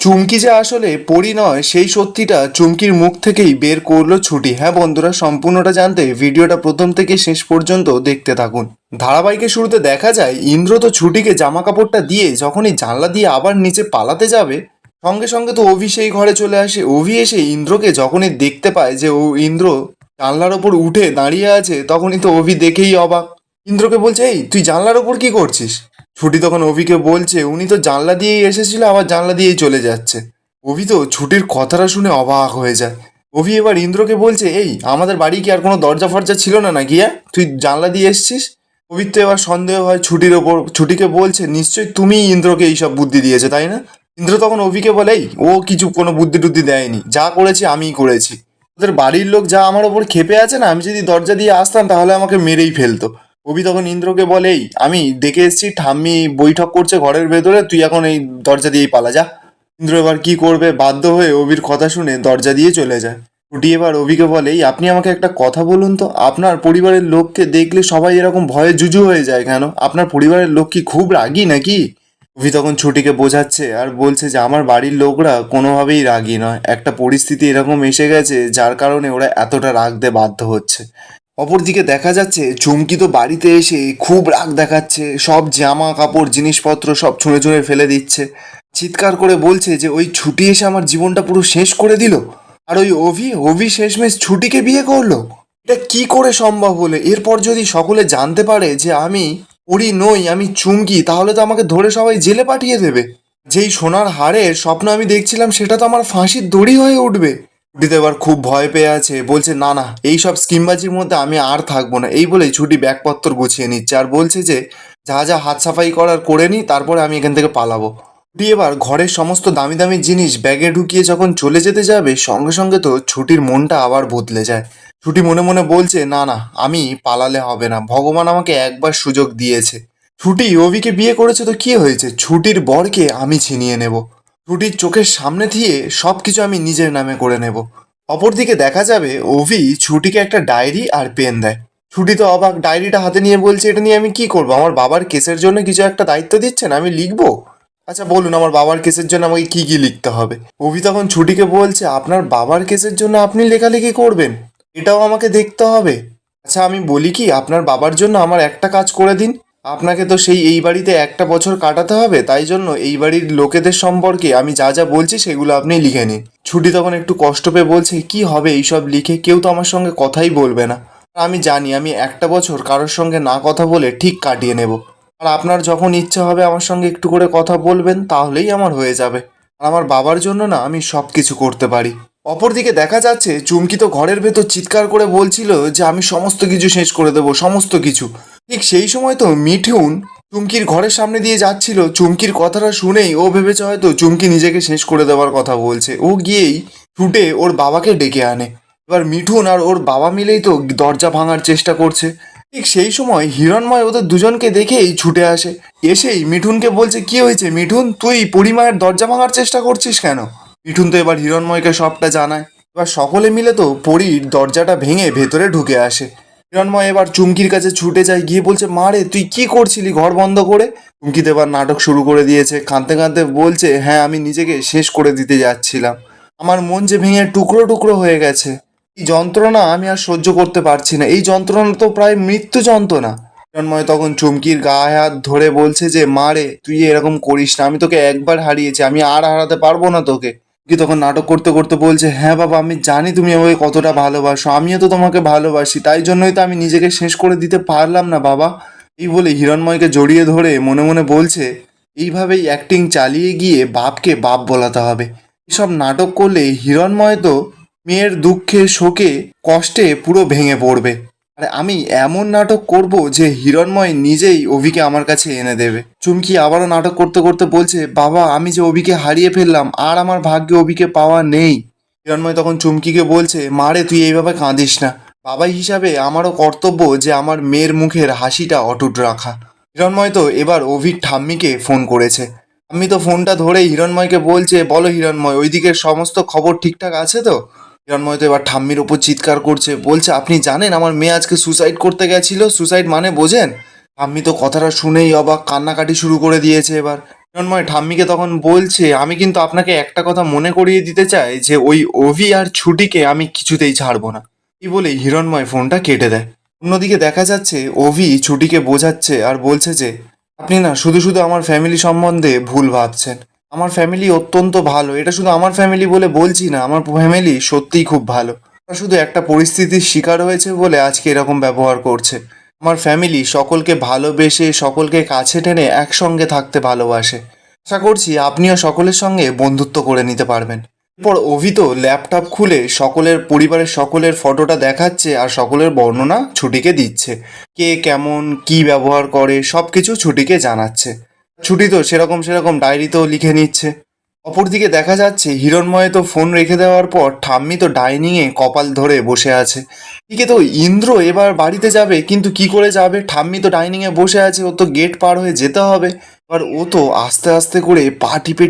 চুমকি যে আসলে পরী নয় সেই সত্যিটা চুমকির মুখ থেকেই বের করলো ছুটি। হ্যাঁ বন্ধুরা, সম্পূর্ণটা জানতে ভিডিওটা প্রথম থেকে শেষ পর্যন্ত দেখতে থাকুন। ধারাবাহিকের শুরুতে দেখা যায় ইন্দ্র তো ছুটিকে জামা কাপড়টা দিয়ে যখনই জানলা দিয়ে আবার নিচে পালাতে যাবে, সঙ্গে সঙ্গে তো অভি সেই ঘরে চলে আসে। অভি এসে ইন্দ্রকে যখনই দেখতে পায় যে ইন্দ্র জানলার ওপর উঠে দাঁড়িয়ে আছে, তখনই তো অভি দেখেই অবাক। ইন্দ্রকে বলছে, এই তুই জানলার ওপর কি করছিস? ছুটি তখন অভিকে বলছে উনি তো জানলা দিয়েই এসেছিল, আবার জানলা দিয়েই চলে যাচ্ছে। অভি তো ছুটির কথাটা শুনে অবাক হয়ে যায়। অভি এবার ইন্দ্রকে বলছে, এই আমাদের বাড়ি কি আর কোনো দরজা ফরজা ছিল না নাকি? তুই জানলা দিয়ে এসছিস। অভির তো এবার সন্দেহ হয় ছুটির ওপর। ছুটিকে বলছে, নিশ্চয়ই তুমিই ইন্দ্রকে এইসব বুদ্ধি দিয়েছে, তাই না? ইন্দ্র তখন অভিকে বলে, এই ও কিছু কোনো বুদ্ধি টুদ্ধি দেয়নি, যা করেছি আমিই করেছি। ওদের বাড়ির লোক যা আমার ওপর ক্ষেপে আছে না, আমি যদি দরজা দিয়ে আসতাম তাহলে আমাকে মেরেই ফেলতো। অভি তখন ইন্দ্রকে বলে, এই আমি দেখে এসেছি ঠাম্মি বৈঠক করছে ঘরের ভেতরে, তুই এখন এই দরজা দিয়েই পালা যা। ইন্দ্র এবার কি করবে, বাধ্য হয়ে অভির কথা শুনে দরজা দিয়ে চলে যায়। ছুটি এবার অভিকে বলে, এই আপনি আমাকে একটা কথা বলুন তো, আপনার পরিবারের লোককে দেখলে সবাই এরকম ভয়ে জুজু হয়ে যায় কেন? আপনার পরিবারের লোক কি খুব রাগী নাকি? অভি তখন ছুটিকে বোঝাচ্ছে আর বলছে যে আমার বাড়ির লোকরা কোনোভাবেই রাগী নয়, একটা পরিস্থিতি এরকম এসে গেছে যার কারণে ওরা এতটা রাগতে বাধ্য হচ্ছে। অপরদিকে দেখা যাচ্ছে চুমকি তো বাড়িতে এসে খুব রাগ দেখাচ্ছে, সব জামা কাপড় জিনিসপত্র সব ছুঁড়ে ছুঁড়ে ফেলে দিচ্ছে, চিৎকার করে বলছে যে ওই ছুটি এসে আমার জীবনটা পুরো শেষ করে দিল। আর ওই অভি শেষমেশ ছুটিকে বিয়ে করলো। এটা কি করে সম্ভব হলো? এরপর যদি সকলে জানতে পারে যে আমি পরি নই, আমি চুমকি, তাহলে তো আমাকে ধরে সবাই জেলে পাঠিয়ে দেবে। যেই সোনার হারের স্বপ্ন আমি দেখছিলাম সেটা তো আমার ফাঁসির দড়ি হয়ে উঠবে। ছুটিতে এবার খুব ভয় পেয়ে আছে, বলছে না না, এই সব স্কিমবাজির মধ্যে আমি আর থাকবো না। এই বলেই ছুটি ব্যাগপত্র গুছিয়ে নিচ্ছে আর বলছে যে যা যা হাত সাফাই করার করে নি, তারপরে আমি এখান থেকে পালাবো। ছুটি এবার ঘরের সমস্ত দামি দামি জিনিস ব্যাগে ঢুকিয়ে যখন চলে যেতে যাবে, সঙ্গে সঙ্গে তো ছুটির মনটা আবার বদলে যায়। ছুটি মনে মনে বলছে, না না, আমি পালালে হবে না, ভগবান আমাকে একবার সুযোগ দিয়েছে। ছুটি অভিকে বিয়ে করেছে তো কি হয়েছে, ছুটির বরকে আমি ছিনিয়ে নেব। ছুটির চোখের সামনে দিয়ে সব কিছু আমি নিজের নামে করে নেব। অপরদিকে দেখা যাবে অভি ছুটিকে একটা ডায়েরি আর পেন দেয়। ছুটি তো অবাক, ডায়েরিটা হাতে নিয়ে বলছে, এটা নিয়ে আমি কি করবো? আমার বাবার কেসের জন্য কিছু একটা দায়িত্ব দিচ্ছেন, আমি লিখবো? আচ্ছা বলুন, আমার বাবার কেসের জন্য আমাকে কি কি লিখতে হবে? অভি তখন ছুটিকে বলছে, আপনার বাবার কেসের জন্য আপনি লেখালেখি করবেন? এটাও আমাকে দেখতে হবে। আচ্ছা আমি বলি কি, আপনার বাবার জন্য আমার একটা কাজ করে দিন। আপনাকে তো এই বাড়িতে একটা বছর কাটাতে হবে, তাই জন্য এই বাড়ির লোকেদের সম্পর্কে আমি যা যা বলছি সেগুলো আপনি লিখে নিন। ছুটি তখন একটু কষ্ট পেয়ে বলছে, কি হবে এইসব লিখে, কেউ তো আমার সঙ্গে কথাই বলবে না। আর আমি জানি আমি একটা বছর কারোর সঙ্গে না কথা বলে ঠিক কাটিয়ে নেব। আর আপনার যখন ইচ্ছা হবে আমার সঙ্গে একটু করে কথা বলবেন, তাহলেই আমার হয়ে যাবে। আর আমার বাবার জন্য না আমি সব কিছু করতে পারি। অপরদিকে দেখা যাচ্ছে চুমকি তো ঘরের ভেতর চিৎকার করে বলছিল যে আমি সমস্ত কিছু শেষ করে দেবো, সমস্ত কিছু। ঠিক সেই সময় তো মিঠুন চুমকির ঘরের সামনে দিয়ে যাচ্ছিল। চুমকির কথাটা শুনেই ও ভেবেছে হয়তো চুমকি নিজেকে শেষ করে দেওয়ার কথা বলছে। ও গিয়েই ছুটে ওর বাবাকে ডেকে আনে। এবার মিঠুন আর ওর বাবা মিলেই তো দরজা ভাঙার চেষ্টা করছে। ঠিক সেই সময় হিরণময় ওদের দুজনকে দেখেই ছুটে আসে। এসেই মিঠুনকে বলছে, কি হয়েছে মিঠুন, তুই পরিমায়ের দরজা ভাঙার চেষ্টা করছিস কেন? মিঠুন তো এবার হিরণময়কে সবটা জানায়। এবার সকলে মিলে তো পরীর দরজাটা ভেঙে ভেতরে ঢুকে আসে। হিরণময় এবার চুমকির কাছে ছুটে যায়, গিয়ে বলছে, মা রে তুই কি করছিলি ঘর বন্ধ করে? চুমকি তো এবার নাটক শুরু করে দিয়েছে, কাঁদতে কাঁদতে বলছে, হ্যাঁ আমি নিজেকে শেষ করে দিতে যাচ্ছিলাম, আমার মন যে ভেঙে টুকরো টুকরো হয়ে গেছে। এই যন্ত্রণা আমি আর সহ্য করতে পারছি না, এই যন্ত্রণা তো প্রায় মৃত্যু যন্ত্রণা। হিরণময় তখন চুমকির গায়ে হাত ধরে বলছে যে, মা রে তুই এরকম করিস না, আমি তোকে একবার হারিয়েছি, আমি আর হারাতে পারবো না তোকে। কি তখন নাটক করতে করতে বলছে, হ্যাঁ বাবা আমি জানি তুমি আমাকে কতটা ভালোবাসো, আমিও তো তোমাকে ভালোবাসি, তাই জন্যই তো আমি নিজেকে শেষ করে দিতে পারলাম না বাবা। এই বলে হিরণময়কে জড়িয়ে ধরে মনে মনে বলছে, এইভাবেই অ্যাক্টিং চালিয়ে গিয়ে বাপকে বাপ বলাতে হবে। এসব নাটক করলে হিরণময় তো মেয়ের দুঃখে শোকে কষ্টে পুরো ভেঙে পড়বে। আর আমি এমন নাটক করব যে হিরণময় নিজেই অভিকে আমার কাছে এনে দেবে। চুমকি আবারও নাটক করতে করতে বলছে, বাবা আমি যে অভিকে হারিয়ে ফেললাম, আর আমার ভাগ্যে অভিকে পাওয়া নেই। হিরণময় তখন চুমকিকে বলছে, মা রে তুই এইভাবে কাঁদিস না, বাবা হিসাবে আমারও কর্তব্য যে আমার মেয়ের মুখের হাসিটা অটুট রাখা। হিরণময় তো এবার অভির ঠাম্মিকে ফোন করেছে। ঠাম্মি তো ফোনটা ধরে হিরণময়কে বলছে, বলো হিরণময়, ওইদিকের সমস্ত খবর ঠিকঠাক আছে তো? হিরণময় তো এবার ঠাম্মির ওপর চিৎকার করছে, বলছে, আপনি জানেন আমার মেয়ে আজকে সুসাইড করতে গেছিল? সুসাইড মানে বোঝেন? ঠাম্মি তো কথাটা শুনেই অবাক, কান্নাকাটি শুরু করে দিয়েছে। এবার হিরণময় ঠাম্মিকে তখন বলছে, আমি কিন্তু আপনাকে একটা কথা মনে করিয়ে দিতে চাই যে ওই অভি আর ছুটিকে আমি কিছুতেই ছাড়বো না। এই বলে হিরণময় ফোনটা কেটে দেয়। অন্যদিকে দেখা যাচ্ছে অভি ছুটিকে বোঝাচ্ছে আর বলছে যে আপনি না শুধু শুধু আমার ফ্যামিলি সম্বন্ধে ভুল ভাবছেন। আমার ফ্যামিলি অত্যন্ত ভালো, এটা শুধু আমার ফ্যামিলি বলে বলছি না, আমার ফ্যামিলি সত্যিই খুব ভালো। ওরা শুধু একটা পরিস্থিতির শিকার হয়েছে বলে আজকে এরকম ব্যবহার করছে। আমার ফ্যামিলি সকলকে ভালোবেসে সকলকে কাছে টেনে একসঙ্গে থাকতে ভালোবাসে। আশা করছি আপনিও সকলের সঙ্গে বন্ধুত্ব করে নিতে পারবেন। এরপর অভিত ল্যাপটপ খুলে সকলের পরিবারের সকলের ফটোটা দেখাচ্ছে আর সকলের বর্ণনা ছুটিকে দিচ্ছে। কে কেমন কি ব্যবহার করে সব কিছু ছুটিকে জানাচ্ছে। ছুটি তো সেরকম সেরকম ডায়েরিতেও লিখে নিচ্ছে। অপরদিকে দেখা যাচ্ছে হিরণময় তো ফোন রেখে দেওয়ার পর ঠাম্মি তো ডাইনিংয়ে কপাল ধরে বসে আছে। এদিকে তো ইন্দ্র এবার বাড়িতে যাবে, কিন্তু কি করে যাবে? ঠাম্মি তো ডাইনিংয়ে বসে আছে, ও তো গেট পার হয়ে যেতে হবে। এবার ও তো আস্তে আস্তে করে পা টিপে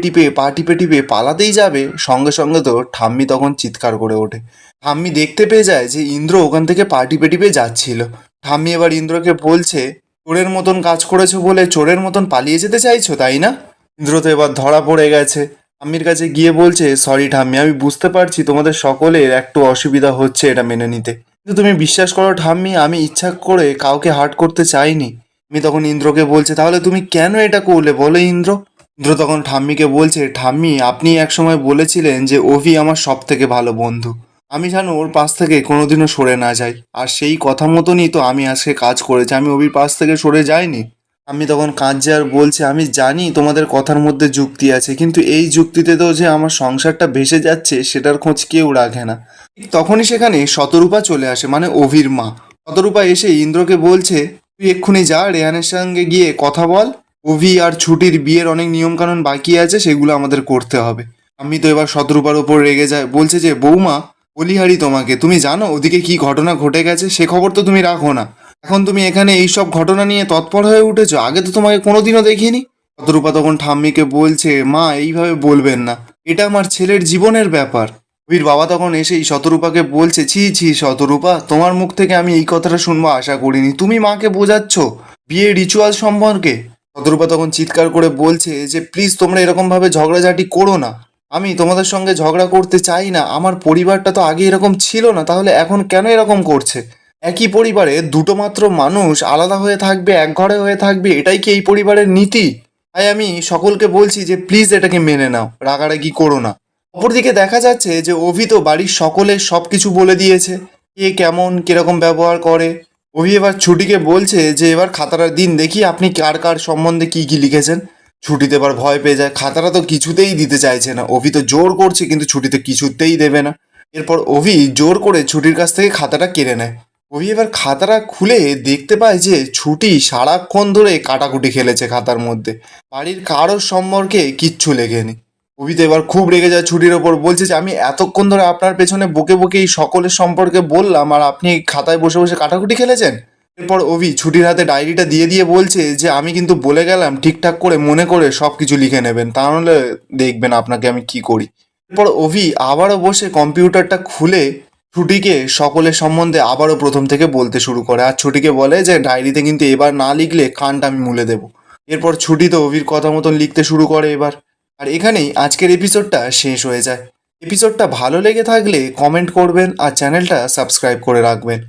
টিপে পালাতেই যাবে, সঙ্গে সঙ্গে তো ঠাম্মি তখন চিৎকার করে ওঠে। ঠাম্মি দেখতে পেয়ে যায় যে ইন্দ্র ওখান থেকে পা টিপে টিপে যাচ্ছিল। ঠাম্মি এবার ইন্দ্রকে বলছে, চোরের মতন কাজ করেছো বলে চোরের মতন পালিয়ে যেতে চাইছো, তাই না? ইন্দ্র তো এবার ধরা পড়ে গেছে। ঠাম্মির কাছে গিয়ে বলছে, সরি ঠাম্মি, আমি বুঝতে পারছি তোমাদের সকলের একটু অসুবিধা হচ্ছে এটা মেনে নিতে, কিন্তু তুমি বিশ্বাস করো ঠাম্মি, আমি ইচ্ছা করে কাউকে হার্ট করতে চাইনি। আমি তখন ইন্দ্রকে বলছে, তাহলে তুমি কেন এটা করলে বলো ইন্দ্র? ইন্দ্র তখন ঠাম্মিকে বলছে, ঠাম্মি আপনি একসময় বলেছিলেন যে অভি আমার সব থেকে ভালো বন্ধু, আমি যেন ওর পাশ থেকে কোনোদিনও সরে না যাই, আর সেই কথা মতনই তো আমি আজকে কাজ করেছি, আমি অভির পাশ থেকে সরে যাইনি। আমি তখন কাঁদছে আর বলছে, আমি জানি তোমাদের কথার মধ্যে যুক্তি আছে, কিন্তু এই যুক্তিতে তো যে আমার সংসারটা ভেসে যাচ্ছে সেটার খোঁজ কেউ রাখে না। ঠিক তখনই সেখানে শতরূপা চলে আসে, মানে অভির মা। শতরূপা এসে ইন্দ্রকে বলছে, তুই এক্ষুনি যা রেহানের সঙ্গে গিয়ে কথা বল, অভি আর ছুটির বিয়ের অনেক নিয়মকানুন বাকি আছে, সেগুলো আমাদের করতে হবে। আমি তো এবার শতরূপার ওপর রেগে যায়, বলছে যে বৌমা, বলিহারি তোমাকে, তুমি জানো ওদিকে কি ঘটনা ঘটে গেছে? সে খবর তো তুমি রাখো না, এখন তুমি এখানে এই সব ঘটনা নিয়ে তৎপর হয়ে উঠেছো, আগে তো তোমাকে কোনোদিনও দেখিনি। শতরূপা তখন ঠাম্মিকে বলছে, মা এইভাবে বলবেন না, এটা আমার ছেলের জীবনের ব্যাপার। অভির বাবা তখন এসেই শতরূপাকে বলছে, ছি ছি শতরূপা, তোমার মুখ থেকে আমি এই কথাটা শুনবো আশা করিনি, তুমি মাকে বোঝাচ্ছ বিয়ে রিচুয়াল সম্পর্কে। শতরূপা তখন চিৎকার করে বলছে যে প্লিজ তোমরা এরকম ভাবে ঝগড়াঝাটি করো না, আমি তোমাদের সঙ্গে ঝগড়া করতে চাই না, আমার পরিবারটা তো আগে এরকম ছিল না, তাহলে এখন কেন এরকম করছে? একই পরিবারে দুটো মাত্র মানুষ আলাদা হয়ে থাকবে, এক ঘরে হয়ে থাকবে, এটাই কি এই পরিবারের নীতি? তাই আমি সকলকে বলছি যে প্লিজ এটাকে মেনে নাও, রাগারাগি করো না। অপরদিকে দেখা যাচ্ছে যে অভি তো বাড়ির সকলের সব কিছু বলে দিয়েছে, কে কেমন কিরকম ব্যবহার করে। অভি এবার ছুটিকে বলছে যে এবার খাতাটা দিন দেখি, আপনি কার কার সম্বন্ধে কি কি লিখেছেন। ছুটিতে এবার ভয় পেয়ে যায়, খাতাটা তো কিছুতেই দিতে চাইছে না। অভি তো জোর করছে কিন্তু ছুটিতে কিছুতেই দেবে না। এরপর অভি জোর করে ছুটির কাছ থেকে খাতাটা কেড়ে নেয়। অভি এবার খাতাটা খুলে দেখতে পায় যে ছুটি সারাক্ষণ ধরে কাটাকুটি খেলেছে খাতার মধ্যে, বাড়ির কারোর সম্পর্কে কিচ্ছু লেখেনি। অভি তো এবার খুব রেগে যায় ছুটির ওপর, বলছে যে আমি এতক্ষণ ধরে আপনার পেছনে বকে বকে এই সকলের সম্পর্কে বললাম, আর আপনি এই খাতায় বসে বসে কাটাকুটি খেলেছেন। এরপর অভি ছুটির হাতে ডায়েরিটা দিয়ে দিয়ে বলছে যে আমি কিন্তু বলে গেলাম ঠিকঠাক করে মনে করে সব কিছু লিখে নেবেন, তাহলে দেখবেন আপনাকে আমি কি করি। এরপর অভি আবারও বসে কম্পিউটারটা খুলে ছুটিকে সকলের সম্বন্ধে আবারও প্রথম থেকে বলতে শুরু করে, আর ছুটিকে বলে যে ডায়েরিতে কিন্তু এবার না লিখলে কানটা আমি মুলে দেবো। এরপর ছুটি তো অভির কথা মতন লিখতে শুরু করে এবার। আর এখানেই আজকের এপিসোডটা শেষ হয়ে যায়। এপিসোডটা ভালো লেগে থাকলে কমেন্ট করবেন আর চ্যানেলটা সাবস্ক্রাইব করে রাখবেন।